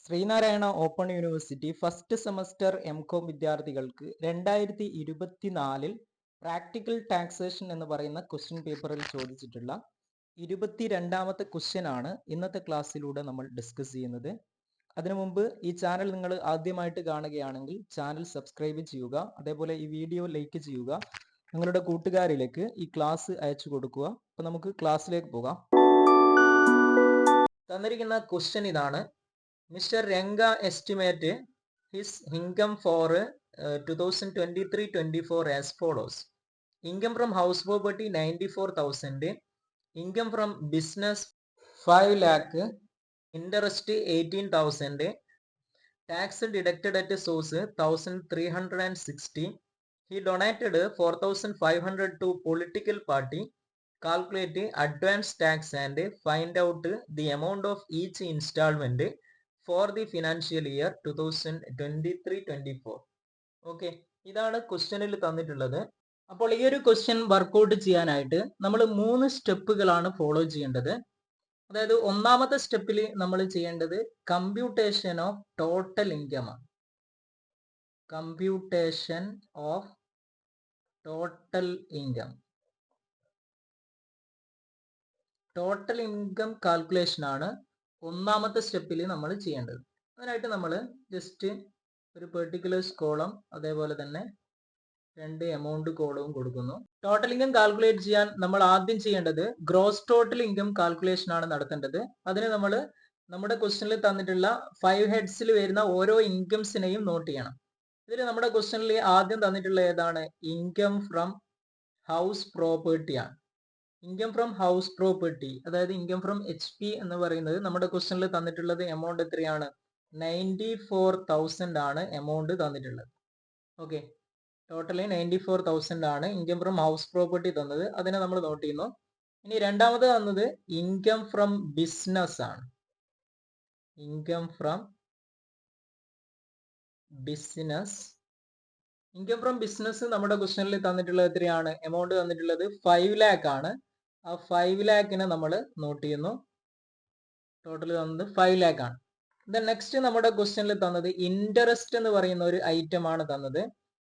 Sreenarayana open university first semester MCom വിദ്യാർത്ഥികൾക്ക് 2024 practical taxation എന്ന് പറയുന്ന ക്വസ്റ്റ്യൻ പേപ്പറിൽ ചോദിച്ചിട്ടുള്ള 22ാമത്തെ ക്വസ്റ്റ്യൻ ആണ് ഇന്നത്തെ ക്ലാസ്സിലൂടെ നമ്മൾ ഡിസ്കസ് ചെയ്യുന്നത്. അതിനു മുമ്പ് ഈ ചാനൽ നിങ്ങൾ ആദ്യമായിട്ട് കാണുകയാണെങ്കിൽ ചാനൽ സബ്സ്ക്രൈബ് ചെയ്യുക, അതേപോലെ ഈ വീഡിയോ ലൈക്ക് ചെയ്യുക, നിങ്ങളുടെ കൂട്ടുകാരിലേക്ക് ഈ ക്ലാസ് അയച്ചു കൊടുക്കുക. അപ്പോൾ നമുക്ക് ക്ലാസ്സിലേക്ക് പോകാം. തന്നിരിക്കുന്ന ക്വസ്റ്റ്യൻ ഇതാണ്. Mr. Ranga estimate his income for 2023-24 as follows. Income from house property 94,000, income from business 5 lakh, interest 18,000, tax deducted at source 1,360. He donated 4,500 to political party. Calculate advance tax and find out the amount of each installment for the financial year 2023-24. Okay, ഇതാണ് ക്വസ്റ്റ്യനിൽ തന്നിട്ടുള്ളത്. അപ്പോൾ ഈ ഒരു question workout ചെയ്യാനായിട്ട് നമ്മൾ 3 സ്റ്റെപ്പുകളാണ് follow ചെയ്യേണ്ടത്. അതായത് ഒന്നാമത്തെ സ്റ്റെപ്പിൽ നമ്മൾ ചെയ്യേണ്ടത് കമ്പ്യൂട്ടേഷൻ ഓഫ് ടോട്ടൽ ഇൻകം ആണ്. Computation of total income. Total income calculation ആണ് ഒന്നാമത്തെ സ്റ്റെപ്പിൽ നമ്മൾ ചെയ്യേണ്ടത്. അതിനായിട്ട് നമ്മൾ ജസ്റ്റ് ഒരു പെർട്ടിക്കുലർ കോളം അതേപോലെ തന്നെ 2 എമൗണ്ട് കോളവും കൊടുക്കുന്നു. ടോട്ടൽ ഇൻകം കാൽക്കുലേറ്റ് ചെയ്യാൻ നമ്മൾ ആദ്യം ചെയ്യേണ്ടത് ഗ്രോസ് ടോട്ടൽ ഇൻകം കാൽക്കുലേഷൻ ആണ് നടത്തേണ്ടത്. അതിന് നമ്മൾ നമ്മുടെ ക്വസ്റ്റ്യനിൽ തന്നിട്ടുള്ള 5 ഹെഡ്സിൽ വരുന്ന ഓരോ ഇൻകംസിനെയും നോട്ട് ചെയ്യണം. ഇതിൽ നമ്മുടെ ക്വസ്റ്റ്യനിൽ ആദ്യം തന്നിട്ടുള്ള ഏതാണ്? ഇൻകം ഫ്രം ഹൗസ് പ്രോപ്പർട്ടി ആണ്. ഇൻകം ഫ്രം ഹൗസ് പ്രോപ്പർട്ടി, അതായത് ഇൻകം ഫ്രം HP എന്ന് പറയുന്നത് നമ്മുടെ ക്വസ്റ്റ്യനിൽ തന്നിട്ടുള്ളത് എമൗണ്ട് എത്രയാണ്? 94,000 ആണ് എമൗണ്ട് തന്നിട്ടുള്ളത്. ഓക്കെ, ടോട്ടലി 94,000 ആണ് ഇൻകം ഫ്രം ഹൗസ് പ്രോപ്പർട്ടി തന്നത്. അതിനെ നമ്മൾ നോട്ട് ചെയ്യുന്നു. ഇനി രണ്ടാമത് തന്നത് ഇൻകം ഫ്രം ബിസിനസ് ആണ്. Income from business. Income from business നമ്മുടെ ക്വസ്റ്റ്യനിൽ തന്നിട്ടുള്ളത് എത്രയാണ്? എമൗണ്ട് തന്നിട്ടുള്ളത് 5 lakh ആണ്. ആ 5 ലാഖിനെ നമ്മൾ നോട്ട് ചെയ്യുന്നു. ടോട്ടൽ തന്നത് 5 lakh ആണ്. നെക്സ്റ്റ് നമ്മുടെ ക്വസ്റ്റ്യനിൽ തന്നത് ഇൻട്രസ്റ്റ് എന്ന് പറയുന്ന ഒരു ഐറ്റം ആണ് തന്നത്.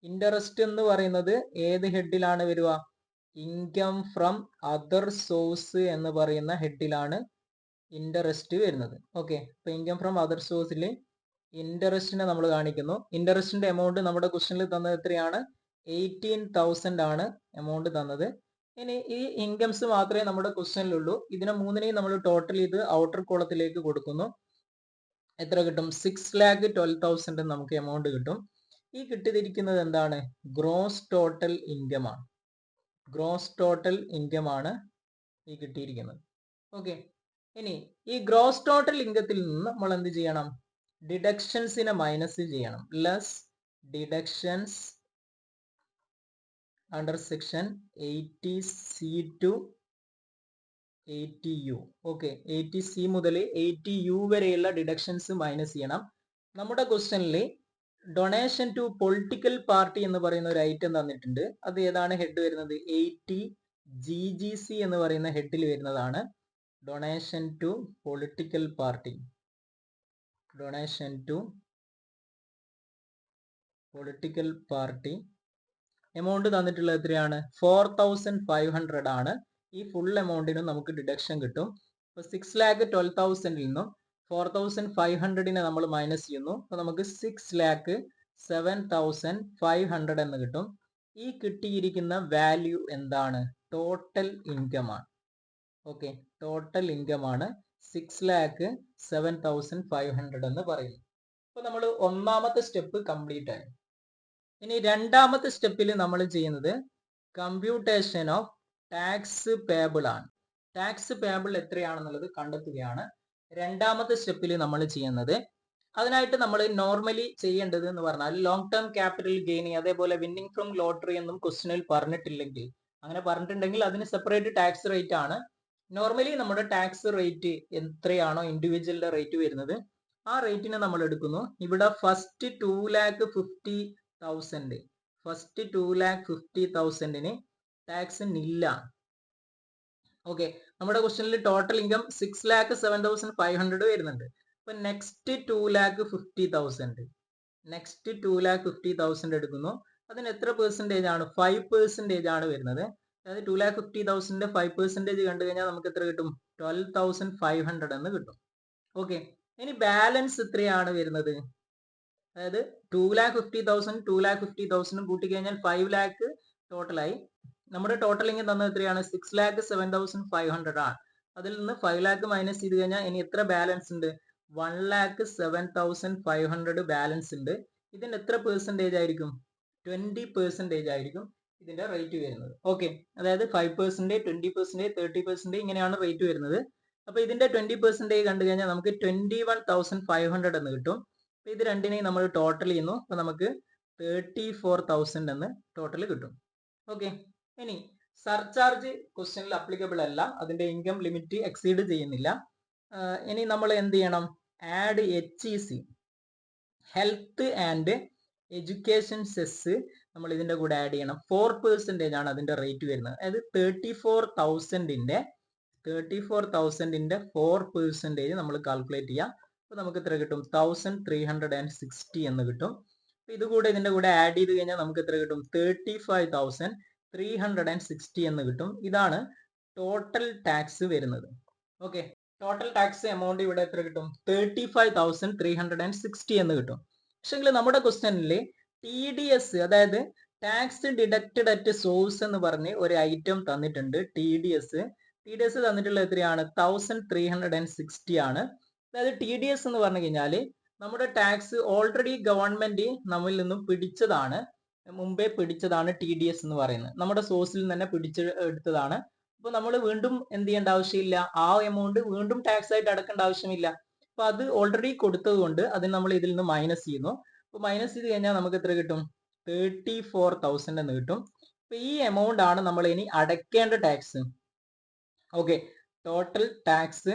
ഇൻട്രസ്റ്റ് എന്ന് പറയുന്നത് ഏത് ഹെഡിലാണ് വരിക? ഇൻകം ഫ്രം അതർ സോഴ്സ് എന്ന് പറയുന്ന ഹെഡിലാണ് ഇൻട്രസ്റ്റ് വരുന്നത്. ഓക്കെ, അപ്പൊ ഇൻകം ഫ്രം അതർ സോഴ്സിൽ ഇൻട്രസ്റ്റിനെ നമ്മൾ കാണിക്കുന്നു. ഇൻട്രസ്റ്റിന്റെ എമൗണ്ട് നമ്മുടെ ക്വസ്റ്റ്യനിൽ തന്നത് എത്രയാണ്? 18,000 ആണ് എമൗണ്ട് തന്നത്. ഇനി ഈ ഇൻകംസ് മാത്രമേ നമ്മുടെ ക്വസ്റ്റ്യനിലുള്ളൂ. ഇതിനെ മൂന്നിനെയും നമ്മൾ ടോട്ടൽ ചെയ്ത് ഔട്ടർ കോളത്തിലേക്ക് കൊടുക്കുന്നു. എത്ര കിട്ടും? 6,12,000 നമുക്ക് എമൗണ്ട് കിട്ടും. ഈ കിട്ടിയിരിക്കുന്നത് എന്താണ്? ഗ്രോസ് ടോട്ടൽ ഇൻകം ആണ്. ഗ്രോസ് ടോട്ടൽ ഇൻകം ആണ് ഈ കിട്ടിയിരിക്കുന്നത്. ഓക്കെ, ഇനി ഈ ഗ്രോസ് ടോട്ടൽ ഇൻകത്തിൽ നിന്ന് നമ്മൾ എന്ത് ചെയ്യണം? ഡിഡക്ഷൻസിനെ മൈനസ് ചെയ്യണം. Less deductions under section 80C to 80U. Okay, 80C മുതൽ 80U വരെയുള്ള ഡിഡക്ഷൻസ് മൈനസ് ചെയ്യണം. നമ്മുടെ ക്വസ്റ്റ്യനിൽ ഡൊണേഷൻ ടു പൊളിറ്റിക്കൽ പാർട്ടി എന്ന് പറയുന്ന ഒരു ഐറ്റം തന്നിട്ടുണ്ട്. അത് ഏതാണ് ഹെഡ് വരുന്നത്? 80GGC എന്ന് പറയുന്ന ഹെഡിൽ വരുന്നതാണ്. Donation to political party. Donation to political party amount തന്നിട്ടുള്ളത് എത്രയാണ്? 4,500 ആണ്. ഈ ഫുൾ എമൗണ്ടിനും നമുക്ക് ഡിഡക്ഷൻ കിട്ടും. ഇപ്പൊ 6,12,000 നിന്നും 4,500 നമ്മൾ മൈനസ് ചെയ്യുന്നു. അപ്പൊ നമുക്ക് 6,07,500 എന്ന് കിട്ടും. ഈ കിട്ടിയിരിക്കുന്ന വാല്യൂ എന്താണ്? ടോട്ടൽ ഇൻകം ആണ്. ഓക്കെ, ടോട്ടൽ ഇൻകം ആണ് 6,07,500 എന്ന് പറയുന്നു. അപ്പൊ നമ്മൾ ഒന്നാമത്തെ സ്റ്റെപ്പ് കംപ്ലീറ്റ് ആയി. ഇനി രണ്ടാമത്തെ സ്റ്റെപ്പിൽ നമ്മൾ ചെയ്യുന്നത് കമ്പ്യൂട്ടേഷൻ ഓഫ് ടാക്സ് പേബിൾ ആണ്. ടാക്സ് പേബിൾ എത്രയാണെന്നുള്ളത് കണ്ടെത്തുകയാണ് രണ്ടാമത്തെ സ്റ്റെപ്പിൽ നമ്മൾ ചെയ്യുന്നത്. അതിനായിട്ട് നമ്മൾ നോർമലി ചെയ്യേണ്ടത് എന്ന് പറഞ്ഞാൽ ലോങ് ടേം ക്യാപിറ്റൽ ഗെയിനിങ് അതേപോലെ വിന്നിംഗ് ഫ്രം ലോട്ടറി എന്നും ക്വസ്റ്റ്യനിൽ പറഞ്ഞിട്ടില്ലെങ്കിൽ, അങ്ങനെ പറഞ്ഞിട്ടുണ്ടെങ്കിൽ അതിന് സെപ്പറേറ്റ് ടാക്സ് റേറ്റ് ആണ്. നോർമലി നമ്മുടെ ടാക്സ് റേറ്റ് എത്രയാണോ ഇൻഡിവിജ്വലിന്റെ റേറ്റ് വരുന്നത് ആ റേറ്റിനെ നമ്മൾ എടുക്കുന്നു. ഇവിടെ ഫസ്റ്റ് 2,50,000 ഫസ്റ്റ് 2,50,000 ടാക്സ് നില്ല. ഓക്കെ, നമ്മുടെ ക്വസ്റ്റ്യനിൽ ടോട്ടൽ ഇൻകം 6,07,500 വരുന്നുണ്ട്. ഇപ്പൊ നെക്സ്റ്റ് 2,50,000 നെക്സ്റ്റ് 2,50,000 എടുക്കുന്നു. അതിന് എത്ര പെർസെൻറ്റേജ് ആണ്? 5% ആണ് വരുന്നത്. അതായത് 2,50,000 5% കണ്ടു കഴിഞ്ഞാൽ നമുക്ക് എത്ര കിട്ടും? 12,500 എന്ന് കിട്ടും. ഓക്കെ, ഇനി ബാലൻസ് എത്രയാണ് വരുന്നത്? അതായത് 2,50,000 2,50,000 കൂട്ടി കഴിഞ്ഞാൽ 5 ലാക്ക് ടോട്ടലായി. നമ്മുടെ ടോട്ടലിംഗ് തന്നത് എത്രയാണ്? 6,07,500 ആണ്. അതിൽ നിന്ന് 5 ലാക്ക് മൈനസ് ചെയ്ത് കഴിഞ്ഞാൽ ഇനി എത്ര ബാലൻസ് ഉണ്ട്? 1,07,500 ബാലൻസ് ഉണ്ട്. ഇതിന് എത്ര പെർസെൻറ്റേജ് ആയിരിക്കും? 20% ആയിരിക്കും ഇതിന്റെ റേറ്റ് വരുന്നത്. ഓക്കെ, അതായത് 5%, 20%, 30% ഇങ്ങനെയാണ് റേറ്റ് വരുന്നത്. അപ്പൊ ഇതിന്റെ 20% കണ്ടു കഴിഞ്ഞാൽ നമുക്ക് 21,500 എന്ന് കിട്ടും. ഇത് രണ്ടിനെയും നമ്മൾ ടോട്ടൽ ചെയ്യുന്നു. അപ്പൊ നമുക്ക് 34,000 എന്ന് ടോട്ടൽ കിട്ടും. ഓക്കെ, ഇനി സർചാർജ് ക്വസ്റ്റ്യനിൽ അപ്ലിക്കബിൾ അല്ല, അതിന്റെ ഇൻകം ലിമിറ്റ് എക്സീഡ് ചെയ്യുന്നില്ല. ഇനി നമ്മൾ എന്ത് ചെയ്യണം? Add HEC, health and education cess നമ്മൾ ഇതിന്റെ കൂടെ ആഡ് ചെയ്യണം. 4% ആണ് അതിന്റെ റേറ്റ് വരുന്നത്. അതായത് 34,000ന്റെ 4% നമ്മൾ കാൽക്കുലേറ്റ് ചെയ്യാം. അപ്പൊ നമുക്ക് എത്ര കിട്ടും? 1,360 എന്ന് കിട്ടും. ഇതുകൂടെ ഇതിന്റെ കൂടെ ആഡ് ചെയ്ത് കഴിഞ്ഞാൽ നമുക്ക് എത്ര കിട്ടും? 35,360 എന്ന് കിട്ടും. ഇതാണ് ടോട്ടൽ ടാക്സ് വരുന്നത്. ഓക്കെ, ടോട്ടൽ ടാക്സ് എമൗണ്ട് ഇവിടെ എത്ര കിട്ടും? 35,360 എന്ന് കിട്ടും. പക്ഷെങ്കിൽ നമ്മുടെ ക്വസ്റ്റ്യനിൽ TDS, അതായത് ടാക്സ് ഡിഡക്റ്റഡ് അറ്റ് സോഴ്സ് എന്ന് പറഞ്ഞ് ഒരു ഐറ്റം തന്നിട്ടുണ്ട്. TDS തന്നിട്ടുള്ള എത്രയാണ്? 1,360 ആണ്. അതായത് TDS എന്ന് പറഞ്ഞു കഴിഞ്ഞാൽ നമ്മുടെ ടാക്സ് ഓൾറെഡി ഗവൺമെന്റ് നമ്മിൽ നിന്നും പിടിച്ചതാണ്, മുമ്പേ പിടിച്ചതാണ് TDS എന്ന് പറയുന്നത്. നമ്മുടെ സോഴ്സിൽ തന്നെ പിടിച്ചെടുത്തതാണ്. അപ്പൊ നമ്മൾ വീണ്ടും എന്ത് ചെയ്യേണ്ട ആവശ്യമില്ല, ആ എമൗണ്ട് വീണ്ടും ടാക്സ് ആയിട്ട് അടക്കേണ്ട ആവശ്യമില്ല. അപ്പൊ അത് ഓൾറെഡി കൊടുത്തത് കൊണ്ട് അത് നമ്മൾ ഇതിൽ നിന്ന് മൈനസ് ചെയ്യുന്നു. അപ്പൊ മൈനസ് ചെയ്ത് കഴിഞ്ഞാൽ നമുക്ക് എത്ര കിട്ടും? 34,000 എന്ന് കിട്ടും. അപ്പൊ ഈ എമൗണ്ട് ആണ് നമ്മൾ ഇനി അടയ്ക്കേണ്ട tax. Okay, total tax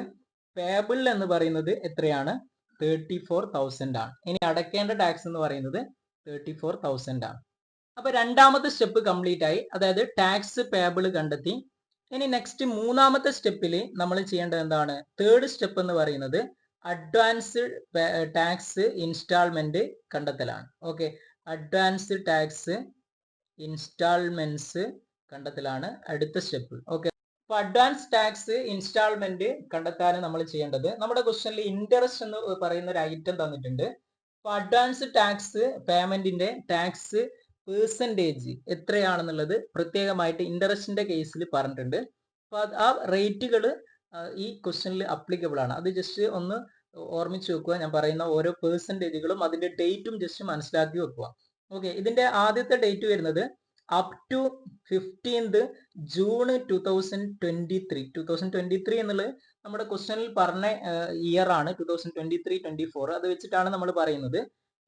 payable എന്ന് പറയുന്നത് എത്രയാണ്? 34,000 ആണ്. ഇനി അടയ്ക്കേണ്ട ടാക്സ് എന്ന് പറയുന്നത് 34,000 ആണ്. അപ്പൊ രണ്ടാമത്തെ സ്റ്റെപ്പ് കംപ്ലീറ്റ് ആയി, അതായത് ടാക്സ് പേബിൾ കണ്ടെത്തി. ഇനി നെക്സ്റ്റ് മൂന്നാമത്തെ സ്റ്റെപ്പിൽ നമ്മൾ ചെയ്യേണ്ടത് എന്താണ്? തേർഡ് സ്റ്റെപ്പ് എന്ന് പറയുന്നത് അഡ്വാൻസ് ടാക്സ് ഇൻസ്റ്റാൾമെന്റ് കണ്ടെത്തലാണ്. ഓക്കെ, അഡ്വാൻസ് ടാക്സ് ഇൻസ്റ്റാൾമെന്റ്സ് കണ്ടെത്തലാണ് അടുത്ത സ്റ്റെപ്പ്. ഓക്കെ, അപ്പൊ അഡ്വാൻസ് ടാക്സ് ഇൻസ്റ്റാൾമെന്റ് കണ്ടെത്താൻ നമ്മൾ ചെയ്യേണ്ടത്, നമ്മുടെ ക്വസ്റ്റ്യനിൽ ഇൻട്രസ്റ്റ് എന്ന് പറയുന്ന ഒരു ഐറ്റം തന്നിട്ടുണ്ട്. അപ്പൊ അഡ്വാൻസ് ടാക്സ് പേയ്മെന്റിന്റെ ടാക്സ് പെർസെൻറ്റേജ് എത്രയാണെന്നുള്ളത് പ്രത്യേകമായിട്ട് ഇൻട്രസ്റ്റിന്റെ കേസിൽ പറഞ്ഞിട്ടുണ്ട്. അപ്പൊ ആ റേറ്റുകൾ ഈ ക്വസ്റ്റ്യനിൽ അപ്ലിക്കബിൾ ആണ്. അത് ജസ്റ്റ് ഒന്ന് ഓർമ്മിച്ച് വെക്കുക. ഞാൻ പറയുന്ന ഓരോ പെർസെൻറ്റേജുകളും അതിന്റെ ഡേറ്റും ജസ്റ്റ് മനസ്സിലാക്കി വെക്കുക. ഓക്കെ, ഇതിന്റെ ആദ്യത്തെ ഡേറ്റ് വരുന്നത് അപ് ടു 15th June 2023. 2023 എന്നുള്ളത് നമ്മുടെ ക്വസ്റ്റ്യനിൽ പറഞ്ഞ ഇയർ ആണ്. 2023-24 അത് വെച്ചിട്ടാണ് നമ്മൾ പറയുന്നത്.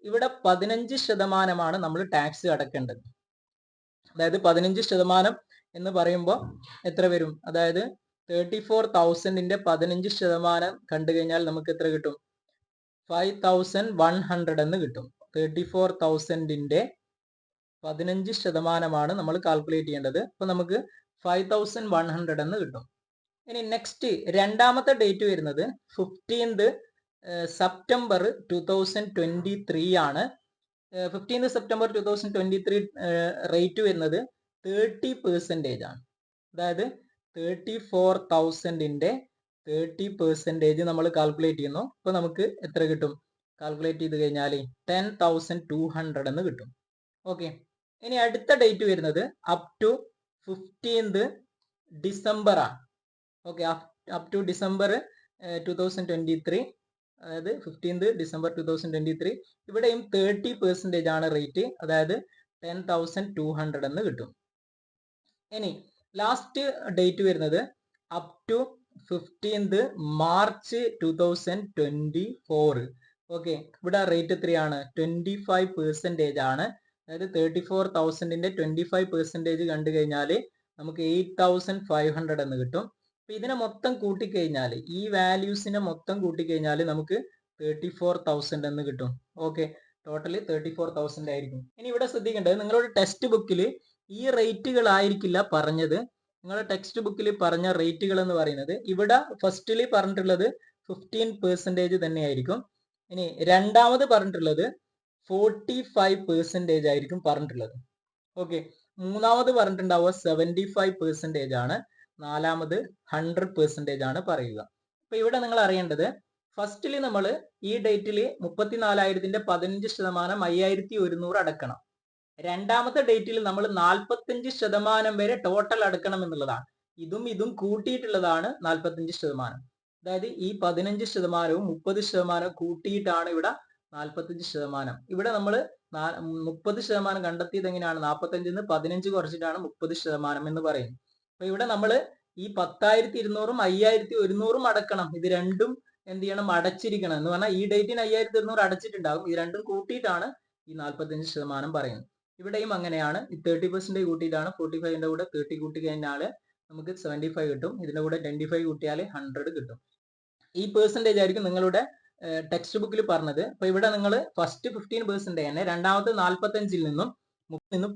ഇവിടെ 15% നമ്മൾ ടാക്സ് അടക്കേണ്ടത്. അതായത് 15% എന്ന് പറയുമ്പോൾ എത്ര വരും? അതായത് 34,000ന്റെ 15% കണ്ടു കഴിഞ്ഞാൽ നമുക്ക് എത്ര കിട്ടും? 5,100 എന്ന് കിട്ടും. 34,000ന്റെ 15% നമ്മൾ കാൽക്കുലേറ്റ് ചെയ്യേണ്ടത്. അപ്പൊ നമുക്ക് 5,100 എന്ന് കിട്ടും. ഇനി നെക്സ്റ്റ് രണ്ടാമത്തെ ഡേറ്റ് വരുന്നത് 15th September 2023 ആണ്. 15th September 2023 റേറ്റ് വരുന്നത് 30% ആണ്. അതായത് 34,000ന്റെ 30% നമ്മൾ കാൽക്കുലേറ്റ് ചെയ്യുന്നു. അപ്പൊ നമുക്ക് എത്ര കിട്ടും? കാൽക്കുലേറ്റ് ചെയ്ത് കഴിഞ്ഞാൽ 10,200 എന്ന് കിട്ടും. ഓക്കെ, ഇനി അടുത്ത ഡേറ്റ് വരുന്നത് അപ് ടു 15th December ആണ്. ഓക്കെ, അപ് ടു ഡിസംബർ 2023, അതായത് 15th December 2023 ഇവിടെയും 30% ആണ് റേറ്റ്. അതായത് 10,200 എന്ന് കിട്ടും. ഇനി ലാസ്റ്റ് ഡേറ്റ് വരുന്നത് up to 15th March 2024. Okay, ഇവിടെ റേറ്റ് എത്രയാണ്? 25% ആണ്. അതായത് 34,000ന്റെ 25% കണ്ടു കഴിഞ്ഞാൽ നമുക്ക് 8,500 എന്ന് കിട്ടും. അപ്പൊ ഇതിനെ മൊത്തം കൂട്ടിക്കഴിഞ്ഞാൽ, ഈ വാല്യൂസിനെ മൊത്തം കൂട്ടിക്കഴിഞ്ഞാൽ നമുക്ക് 34,000 എന്ന് കിട്ടും. ഓക്കെ, ടോട്ടല് 34,000 ആയിരിക്കും. ഇനി ഇവിടെ ശ്രദ്ധിക്കേണ്ടത്, നിങ്ങളുടെ ടെക്സ്റ്റ് ബുക്കിൽ ഈ റേറ്റുകൾ ആയിരിക്കില്ല പറഞ്ഞത്. നിങ്ങളുടെ ടെക്സ്റ്റ് ബുക്കിൽ പറഞ്ഞ റേറ്റുകൾ എന്ന് പറയുന്നത് ഇവിടെ ഫസ്റ്റിൽ പറഞ്ഞിട്ടുള്ളത് 15% തന്നെയായിരിക്കും. ഇനി രണ്ടാമത് പറഞ്ഞിട്ടുള്ളത് 45% ആയിരിക്കും പറഞ്ഞിട്ടുള്ളത്. ഓക്കെ, മൂന്നാമത് പറഞ്ഞിട്ടുണ്ടാവുക 75% ആണ്. നാലാമത് 100% ആണ് പറയുക. അപ്പൊ ഇവിടെ നിങ്ങൾ അറിയേണ്ടത്, ഫസ്റ്റില് നമ്മൾ ഈ ഡേറ്റിൽ 34,000ന്റെ 15% 5,100 അടക്കണം. രണ്ടാമത്തെ ഡേറ്റിൽ നമ്മൾ 45% വരെ ടോട്ടൽ അടക്കണം എന്നുള്ളതാണ്. ഇതും കൂട്ടിയിട്ടുള്ളതാണ് 45%. അതായത് ഈ 15%വും 30% കൂട്ടിയിട്ടാണ് ഇവിടെ 45%. ഇവിടെ നമ്മൾ 30% കണ്ടെത്തിയത് എങ്ങനെയാണ്? 45ന്ന് 15 കുറച്ചിട്ടാണ് 30% എന്ന് പറയുന്നത്. അപ്പൊ ഇവിടെ നമ്മൾ ഈ 10,200ഉം 5,100ഉം അടക്കണം. ഇത് രണ്ടും എന്ത് ചെയ്യണം? അടച്ചിരിക്കണം. എന്ന് പറഞ്ഞാൽ ഈ ഡേറ്റിന് 5,100 അടച്ചിട്ടുണ്ടാകും. ഇത് രണ്ടും കൂട്ടിയിട്ടാണ് ഈ 45% പറയുന്നത്. ഇവിടെയും അങ്ങനെയാണ്. ഈ 30% കൂട്ടിയിട്ടാണ്. 45ന്റെ കൂടെ 30 കൂട്ടി കഴിഞ്ഞാൽ നമുക്ക് 75 കിട്ടും. ഇതിന്റെ കൂടെ 25 കൂട്ടിയാൽ 100 കിട്ടും. ഈ പെർസെൻറ്റേജ് ആയിരിക്കും നിങ്ങളുടെ ടെക്സ്റ്റ് ബുക്കിൽ പറഞ്ഞത്. അപ്പൊ ഇവിടെ നിങ്ങൾ ഫസ്റ്റ് 15% തന്നെ, രണ്ടാമത്തെ 45ൽ നിന്നും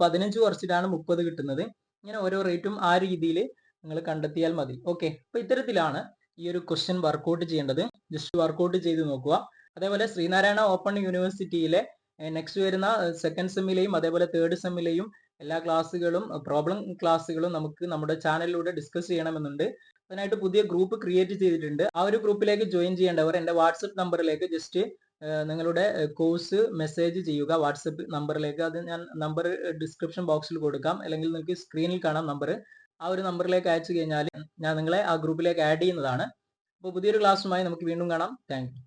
15 കുറച്ചിട്ടാണ് 30 കിട്ടുന്നത്. ഇങ്ങനെ ഓരോ റേറ്റും ആ രീതിയിൽ നിങ്ങൾ കണ്ടെത്തിയാൽ മതി. ഓക്കെ, അപ്പൊ ഇത്തരത്തിലാണ് ഈ ഒരു ക്വസ്റ്റ്യൻ വർക്കൗട്ട് ചെയ്യേണ്ടത്. ജസ്റ്റ് വർക്കൗട്ട് ചെയ്ത് നോക്കുക. അതേപോലെ ശ്രീനാരായണ ഓപ്പൺ യൂണിവേഴ്സിറ്റിയിലെ നെക്സ്റ്റ് വരുന്ന സെക്കൻഡ് സെമ്മിലെയും അതേപോലെ തേർഡ് സെമ്മിലെയും എല്ലാ ക്ലാസ്സുകളും പ്രോബ്ലം ക്ലാസ്സുകളും നമുക്ക് നമ്മുടെ ചാനലിലൂടെ ഡിസ്കസ് ചെയ്യണമെന്നുണ്ട്. അതിനായിട്ട് പുതിയ ഗ്രൂപ്പ് ക്രിയേറ്റ് ചെയ്തിട്ടുണ്ട്. ആ ഒരു ഗ്രൂപ്പിലേക്ക് ജോയിൻ ചെയ്യേണ്ടവർ എൻ്റെ വാട്സപ്പ് നമ്പറിലേക്ക് ജസ്റ്റ് നിങ്ങളുടെ കോഴ്സ് മെസ്സേജ് ചെയ്യുക. വാട്സപ്പ് നമ്പറിലേക്ക്. അത് ഞാൻ നമ്പർ ഡിസ്ക്രിപ്ഷൻ ബോക്സിൽ കൊടുക്കാം, അല്ലെങ്കിൽ നിങ്ങൾക്ക് സ്ക്രീനിൽ കാണാം നമ്പർ. ആ ഒരു നമ്പറിലേക്ക് അയച്ചു കഴിഞ്ഞാൽ ഞാൻ നിങ്ങളെ ആ ഗ്രൂപ്പിലേക്ക് ആഡ് ചെയ്യുന്നതാണ്. അപ്പോൾ പുതിയൊരു ക്ലാസ്സുമായി നമുക്ക് വീണ്ടും കാണാം. Thank you.